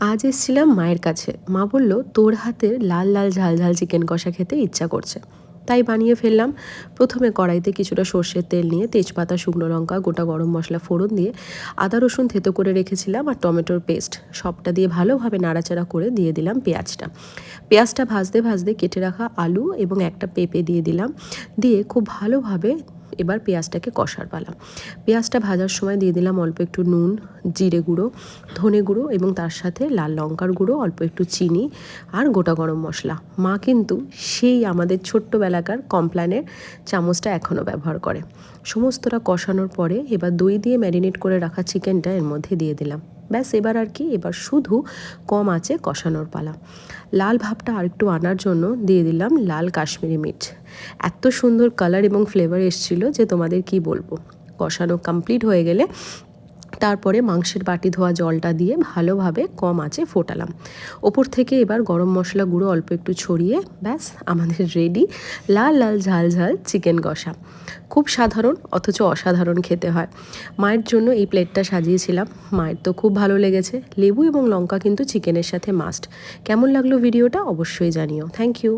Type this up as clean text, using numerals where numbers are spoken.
আজ এসেছিলাম মায়ের কাছে। মা বলল, তোর হাতের লাল লাল ঝাল ঝাল চিকেন কষা খেতে ইচ্ছা করছে। তাই বানিয়ে ফেললাম। প্রথমে কড়াইতে কিছুটা সর্ষের তেল নিয়ে তেজপাতা, শুকনো লঙ্কা, গোটা গরম মশলা ফোড়ন দিয়ে আদা রসুন থেতো করে রেখেছিলাম আর টমেটোর পেস্ট সবটা দিয়ে ভালোভাবে নাড়াচাড়া করে দিয়ে দিলাম পেঁয়াজটা। পেঁয়াজটা ভাজতে ভাজতে কেটে রাখা আলু এবং একটা পেঁপে দিয়ে দিলাম। দিয়ে খুব ভালোভাবে এবার পেঁয়াজটাকে কষার পালা। পেঁয়াজটা ভাজার সময় দিয়ে দিলাম অল্প একটু নুন, জিরে গুঁড়ো, ধনে গুঁড়ো এবং তার সাথে লাল লঙ্কার গুঁড়ো, অল্প একটু চিনি আর গোটা গরম মশলা। মা কিন্তু সেই আমাদের ছোট্টবেলাকার কমপ্ল্যানের চামচটা এখনও ব্যবহার করে। সমস্তটা কষানোর পরে এবার দই দিয়ে ম্যারিনেট করে রাখা চিকেনটা এর মধ্যে দিয়ে দিলাম। ব্যাস এবার আর কি, এবার শুধু কম আঁচে কষানোর পালা। লাল ভাবটা আরেকটু আনার জন্য দিয়ে দিলাম লাল কাশ্মীরি মির্চ। এত সুন্দর কালার এবং ফ্লেভার এসেছিলো যে তোমাদের কি বলবো। কষানো কমপ্লিট হয়ে গেলে তারপরে মাংসের বাটি ধোয়া জলটা দিয়ে ভালোভাবে কম আঁচে ফোটালাম। ওপর থেকে এবার গরম মশলা গুঁড়ো অল্প একটু ছড়িয়ে ব্যাস আমাদের রেডি লাল লাল ঝাল ঝাল চিকেন কষা। খুব সাধারণ অথচ অসাধারণ খেতে হয়। মায়ের জন্য এই প্লেটটা সাজিয়েছিলাম। মায়ের তো খুব ভালো লেগেছে। লেবু এবং লঙ্কা কিন্তু চিকেনের সাথে মাস্ট। কেমন লাগলো ভিডিওটা অবশ্যই জানিও। Thank you.